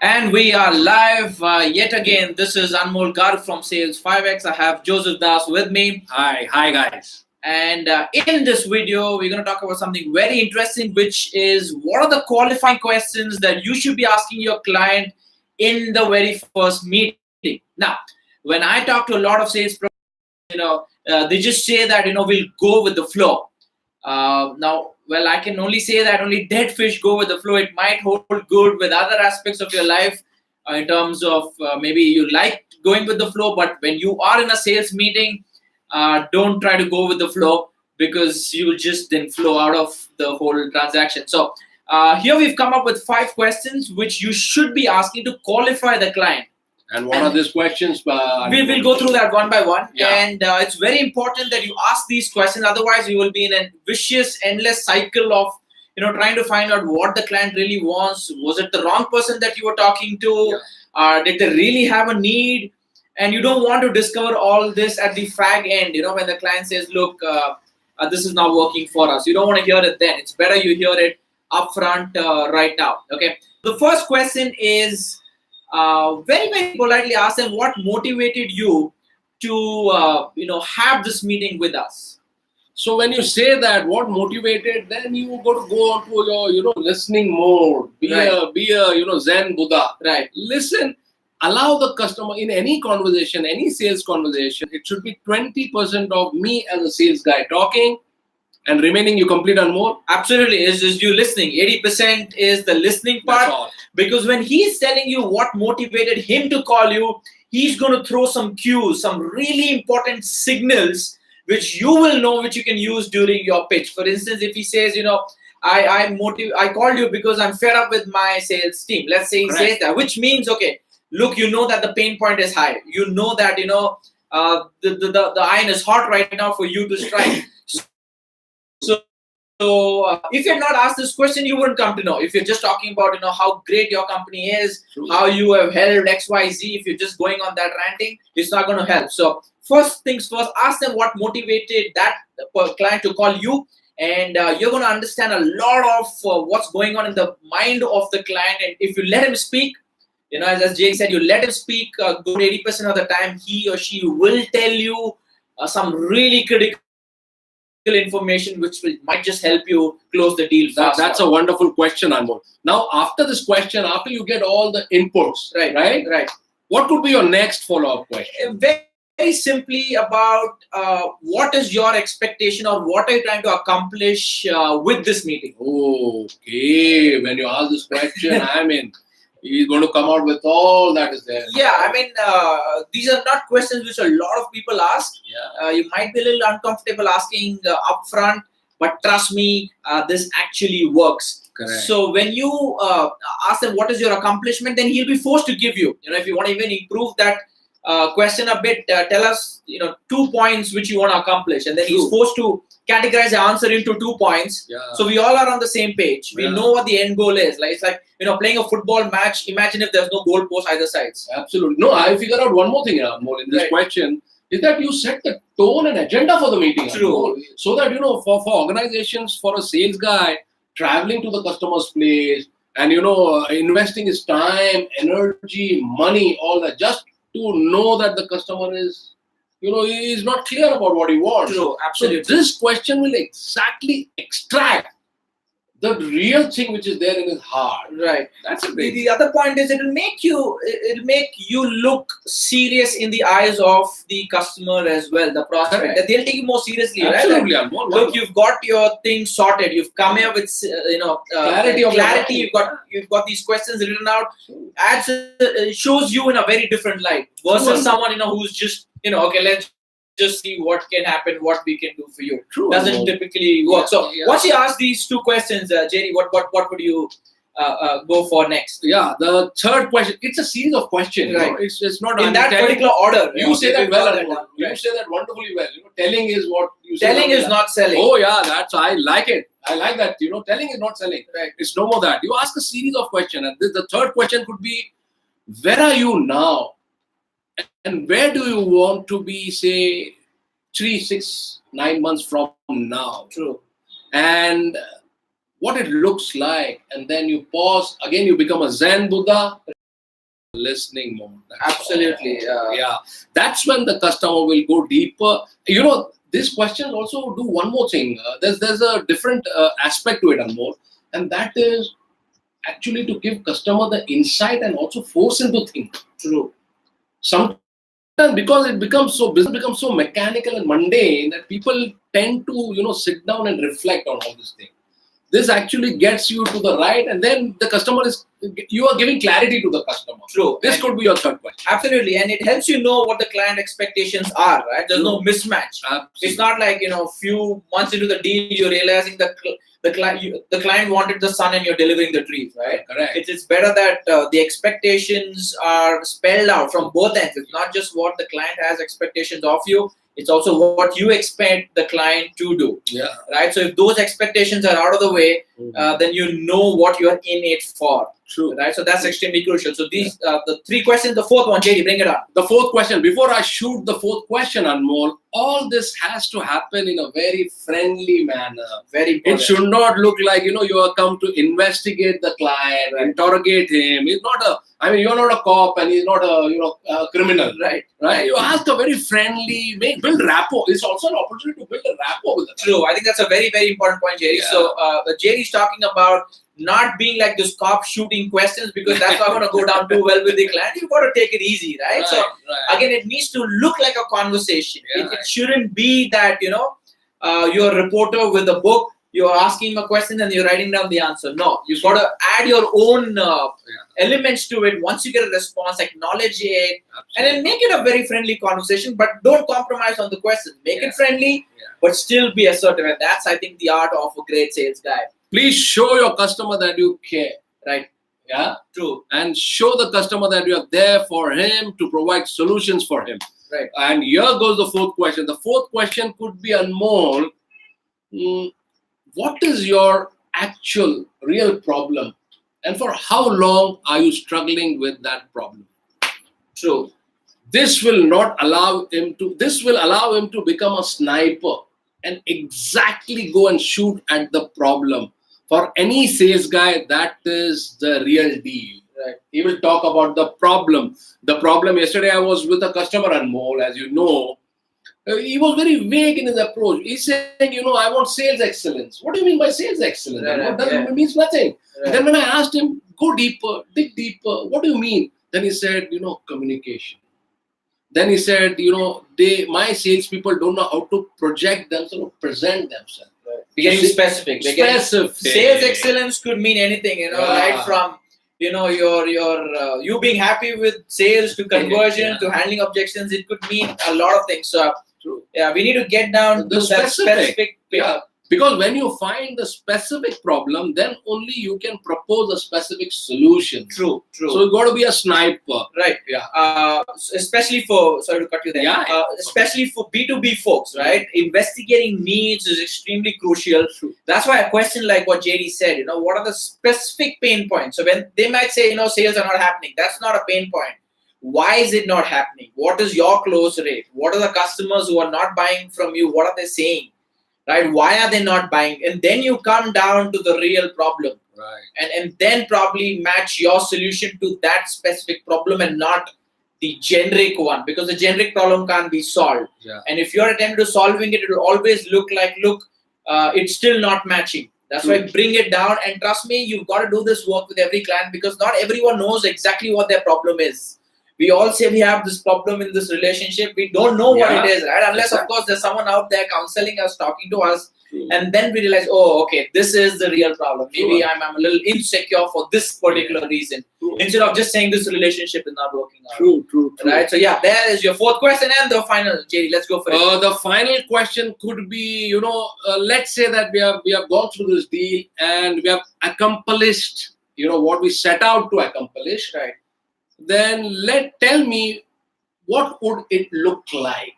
And we are live yet again. This is Anmol from Sales 5X. I have Joseph Das with me. Hi guys. And in this video, we're going to talk about something very interesting, which is what are the qualifying questions that you should be asking your client in the very first meeting. Now, when I talk to a lot of sales they just say that we'll go with the flow. Well, I can only say that only dead fish go with the flow. It might hold good with other aspects of your life, in terms of maybe you like going with the flow, but when you are in a sales meeting, don't try to go with the flow, because you will just then flow out of the whole transaction. So here we've come up with 5 questions which you should be asking to qualify the client. And what are these questions? We will go through that one by one. Yeah. And it's very important that you ask these questions. Otherwise, you will be in a vicious, endless cycle of trying to find out what the client really wants. Was it the wrong person that you were talking to? Yeah. Did they really have a need? And you don't want to discover all this at the fag end. When the client says, "Look, this is not working for us." You don't want to hear it then. It's better you hear it upfront right now. Okay. The first question is, very very politely ask them what motivated you to have this meeting with us. So when you say that, what motivated, then you got to go on to your listening mode. Be Right. a Zen Buddha. Right. Listen. Allow the customer in any conversation, any sales conversation. It should be 20% of me as a sales guy talking, and remaining you complete and more. Absolutely, is just you listening. 80% is the listening part. That's all. Because when he's telling you what motivated him to call you, he's going to throw some cues, some really important signals which you will know, which you can use during your pitch. For instance, if he says, I called you because I'm fed up with my sales team. Let's say he Correct. says that, which means, okay, look, you know that the pain point is high. You know that the iron is hot right now for you to strike. So if you had not asked this question, you wouldn't come to know. If you're just talking about how great your company is, True. how you have held XYZ, if you're just going on that ranting, it's not going to help. So first things first, ask them what motivated that client to call you, and you're going to understand a lot of what's going on in the mind of the client. And if you let him speak, as Jay said, you let him speak, good 80% of the time, he or she will tell you some really critical information which might just help you close the deal fast. That's a wonderful question, Anmol. Now, after this question, after you get all the inputs, right. what could be your next follow-up question? Very simply about what is your expectation, or what are you trying to accomplish with this meeting? Okay, when you ask this question, he's going to come out with all that is there. Yeah, these are not questions which a lot of people ask. Yeah. You might be a little uncomfortable asking upfront, but trust me, this actually works. Correct. So when you ask him what is your accomplishment, then he'll be forced to give you. If you want to even improve that question a bit, tell us 2 points which you want to accomplish, and then True. he's forced to categorize the answer into 2 points. Yeah. So we all are on the same page. We Yeah. know what the end goal is. Like it's like playing a football match. Imagine if there's no goal post either sides. Absolutely. No, I figured out one more thing, Anmol, in this Right. question, is that you set the tone and agenda for the meeting. True. Anmol. So that, for organizations, for a sales guy, traveling to the customer's place and, investing his time, energy, money, all that, just to know that the customer is, he is not clear about what he wants. True, absolutely. So this question will exactly extract the real thing which is there in his heart. Right. That's a great. The other point is it'll make you look serious in the eyes of the customer as well, the prospect. Correct. That they'll take you more seriously, Absolutely, right? Anmol. Look, you've got your thing sorted. You've come here with Clarity of clarity. You've got these questions written out. Shows you in a very different light versus True. someone who's just okay, let's just see what can happen, what we can do for you. True. Doesn't typically work. Yeah, So yeah. once you ask these 2 questions, Jerry, what would you go for next? Yeah, the third question, it's a series of questions. Right. It's not In that particular order. You say that well, Right. Anmol. You say that wonderfully well. Telling is what you say. Telling is not selling. Oh yeah, I like it. I like that. Telling is not selling. Right. It's no more that. You ask a series of questions, and the third question could be, where are you now? And where do you want to be, say, 3, 6, 9 months from now? True. And what it looks like, and then you pause again, you become a Zen Buddha, listening mode. That's Absolutely. all. Yeah. That's when the customer will go deeper. You know, these questions also do one more thing. There's a different aspect to it, Anmol, and that is actually to give customer the insight and also force him to think. True. Sometimes because it becomes so business becomes so mechanical and mundane that people tend to sit down and reflect on all this thing. This actually gets you to the right, and then the customer you are giving clarity to the customer. True. This could be your third question. Absolutely, and it helps you know what the client expectations are, right? There's no mismatch. Absolutely. It's not like few months into the deal you're realizing the client wanted the sun and you're delivering the trees, right? Correct. It's better that the expectations are spelled out from both ends. It's not just what the client has expectations of you. It's also what you expect the client to do. Yeah. Right. So if those expectations are out of the way, then you know what you're in it for. True. Right. So that's extremely crucial. So these the three questions. The fourth one, JD, bring it on. The fourth question. Before I shoot the fourth question, Anmol, all this has to happen in a very friendly manner. Very It important. should not look like you are come to investigate the client, interrogate him. It's not a. I mean, you're not a cop and he's not a criminal. Right. Right. You ask a very friendly, build rapport. It's also an opportunity to build a rapport with the client. True. I think that's a very, very important point, Jerry. Yeah. So Jerry's talking about not being like this cop shooting questions, because that's not going to go down too well with the client. You've got to take it easy, right? So again, it needs to look like a conversation. Yeah, It shouldn't be that you're a reporter with a book. You're asking a question and you're writing down the answer. No, you've got to add your own elements to it. Once you get a response, acknowledge it, and then make it a very friendly conversation. But don't compromise on the question. Make it friendly, but still be assertive. And that's, I think, the art of a great sales guy. Please show your customer that you care. Right. Yeah. True. And show the customer that you are there for him to provide solutions for him. Right. And here goes the fourth question. The fourth question could be, Anmol, what is your actual real problem? And for how long are you struggling with that problem? True. This will allow him to become a sniper and exactly go and shoot at the problem. For any sales guy, that is the real deal. Right. He will talk about the problem. The problem, yesterday I was with a customer, Anmol, as you know. He was very vague in his approach. He's saying, I want sales excellence. What do you mean by sales excellence? That means nothing. Right. Then when I asked him, go deeper, dig deeper, what do you mean? Then he said, communication. Then he said, my salespeople don't know how to project themselves or present themselves. Right. We're getting specific. Sales excellence could mean anything, right from you being happy with sales to conversion to handling objections. It could mean a lot of things. So we need to get down to that specific. Because when you find the specific problem, then only you can propose a specific solution. True. So you got to be a sniper. Right. Yeah. Especially for, sorry to cut you there. Especially for B2B folks, right? Investigating needs is extremely crucial. True. That's why a question like what JD said, what are the specific pain points? So when they might say, sales are not happening, that's not a pain point. Why is it not happening? What is your close rate? What are the customers who are not buying from you? What are they saying? Right? Why are they not buying? And then you come down to the real problem. Right. And then probably match your solution to that specific problem and not the generic one, because the generic problem can't be solved. Yeah. And if you're attempting to solving it, it will always look like, it's still not matching. That's why bring it down. And trust me, you've got to do this work with every client, because not everyone knows exactly what their problem is. We all say we have this problem in this relationship. We don't know what it is, right? Unless, of course, there's someone out there counseling us, talking to us. And then we realize, okay, this is the real problem. Maybe I'm a little insecure for this particular reason. Instead of just saying this relationship is not working out. True. Right? So, there is your fourth question and the final. JD, let's go for it. The final question could be, let's say that we have gone through this deal and we have accomplished, what we set out to accomplish. Right. Then tell me, what would it look like?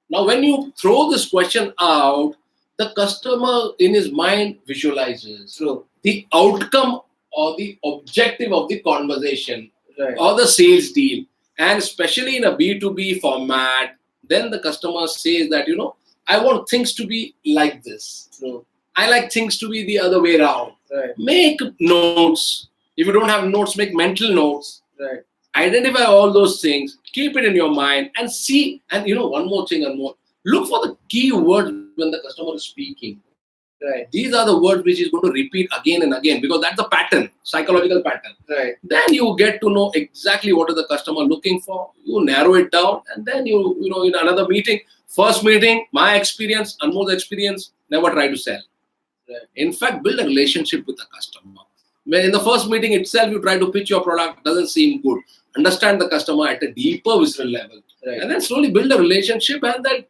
Now, when you throw this question out, the customer in his mind visualizes the outcome or the objective of the conversation or the sales deal. And especially in a B2B format, then the customer says that, I want things to be like this. I like things to be the other way around. Right. Make notes. If you don't have notes, make mental notes. Right. Identify all those things, keep it in your mind, and see. And one more thing, and more. Look for the key words when the customer is speaking. Right. These are the words which is going to repeat again and again, because that's the pattern, psychological pattern. Right. Then you get to know exactly what is the customer looking for. You narrow it down, and then you in another meeting, first meeting, my experience, Anmol's experience, never try to sell. Right. In fact, build a relationship with the customer. When in the first meeting itself, you try to pitch your product, doesn't seem good. Understand the customer at a deeper visceral level, Right. and then slowly build a relationship. And then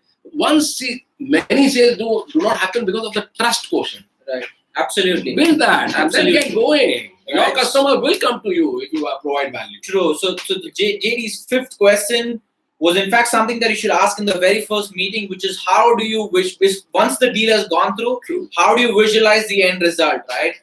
many sales do not happen because of the trust quotient. Right. Absolutely. Build that, and then get going. Your Right. customer will come to you if you provide value. True. So the JD's fifth question was in fact something that you should ask in the very first meeting, which is how do you wish once the deal has gone through, True. how do you visualize the end result, right?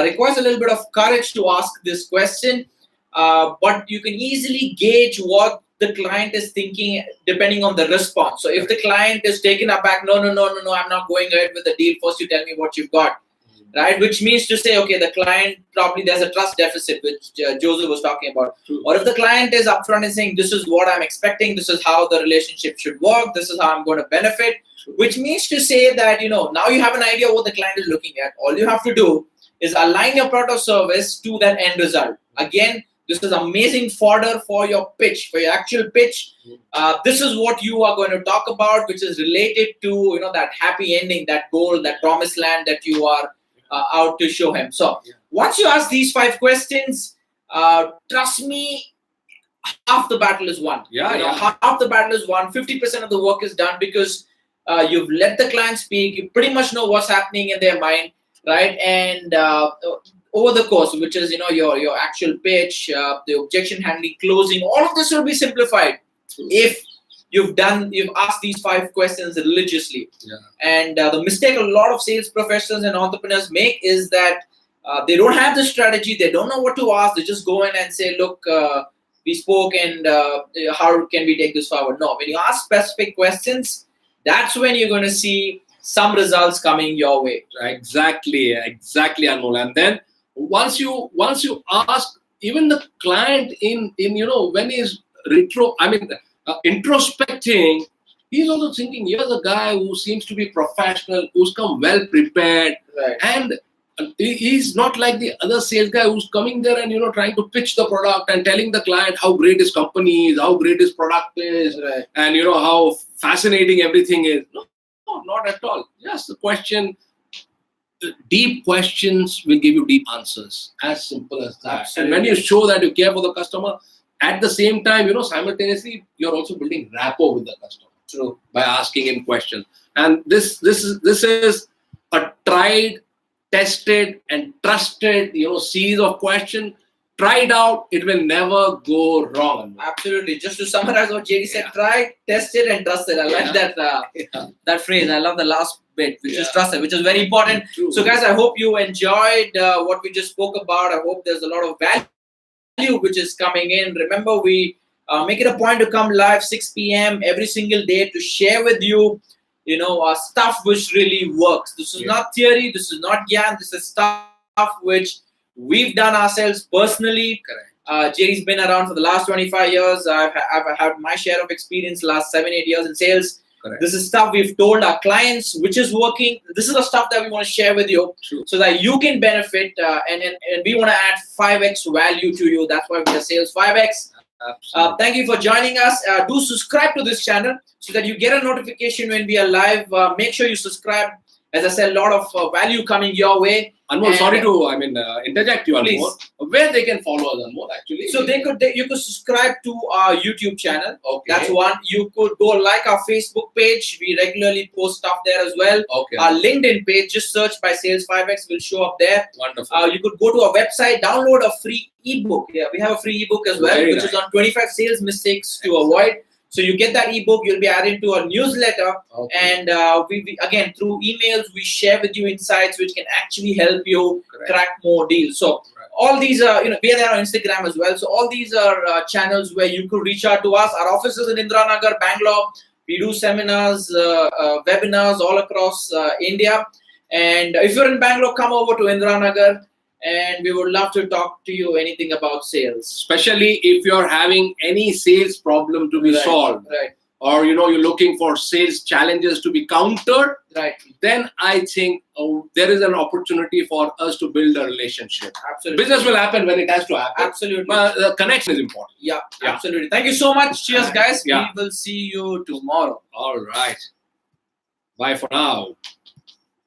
Requires a little bit of courage to ask this question, but you can easily gauge what the client is thinking depending on the response. So if the client is taken aback, no, I'm not going ahead with the deal. First, you tell me what you've got, right? Which means to say, okay, the client probably there's a trust deficit, which Joseph was talking about. True. Or if the client is upfront and saying, this is what I'm expecting, this is how the relationship should work, this is how I'm going to benefit, which means to say that now you have an idea what the client is looking at. All you have to do is align your product or service to that end result. Again, this is amazing fodder for your pitch, for your actual pitch. This is what you are going to talk about, which is related to that happy ending, that goal, that promised land that you are out to show him. So once you ask these 5 questions, trust me, half the battle is won. Half the battle is won. 50% of the work is done because you've let the client speak. You pretty much know what's happening in their mind, right? And over the course, which is your actual pitch, the objection handling, closing, all of this will be simplified if you've asked these 5 questions religiously. And the mistake a lot of sales professionals and entrepreneurs make is that they don't have the strategy, they don't know what to ask, they just go in and say, look, we spoke and how can we take this forward? No, when you ask specific questions, that's when you're going to see some results coming your way. Exactly, Anmol. And then once you ask, even the client in when he's introspecting, he's also thinking, here's a guy who seems to be professional, who's come well prepared, and he's not like the other sales guy who's coming there and trying to pitch the product and telling the client how great his company is, how great his product is, and how fascinating everything is. No, not at all. Just the question. Deep questions will give you deep answers. As simple as that. Absolutely. And when you show that you care for the customer, at the same time, simultaneously, you're also building rapport with the customer. True. By asking him questions. And this is a tried, tested, and trusted, series of questions. Try it out, it will never go wrong. Absolutely. Just to summarize what JD said, try, test it, and trust it. I like that phrase. I love the last bit, which is trust it, which is very important. True. So guys, I hope you enjoyed what we just spoke about. I hope there's a lot of value which is coming in. Remember, we make it a point to come live 6 p.m. every single day to share with you, stuff which really works. This is not theory. This is not gyan. This is stuff which we've done ourselves personally. JD's been around for the last 25 years. I've had my share of experience last 7-8 years in sales. This is stuff we've told our clients, which is working. This is the stuff that we want to share with you so that you can benefit. And we want to add 5x value to you. That's why we are Sales 5x. Thank you for joining us. Do subscribe to this channel so that you get a notification when we are live. Make sure you subscribe. As I said, a lot of value coming your way. Anmol, sorry to interject you, Anmol. Where they can follow us, Anmol, actually? So you could subscribe to our YouTube channel. Okay. That's one. You could go like our Facebook page. We regularly post stuff there as well. Okay. Our LinkedIn page, just search by Sales 5x, will show up there. Wonderful. You could go to our website, download a free ebook. Yeah, we have a free ebook as well, which is on 25 sales mistakes to avoid. So you get that ebook, you'll be added to a newsletter, and we again through emails we share with you insights which can actually help you crack more deals. So all these are we are there on Instagram as well. So all these are channels where you could reach out to us. Our office is in Indiranagar, Bangalore. We do seminars, webinars all across India. And if you're in Bangalore, come over to Indiranagar. and we would love to talk to you anything about sales. Especially if you're having any sales problem to be Right, solved, right, or you're looking for sales challenges to be countered, right. then I think there is an opportunity for us to build a relationship. Absolutely. Business will happen when it has to happen. Absolutely. But the connection is important. Yeah, Yeah. absolutely. Thank you so much. Cheers, guys. Yeah. We will see you tomorrow. All right. Bye for now.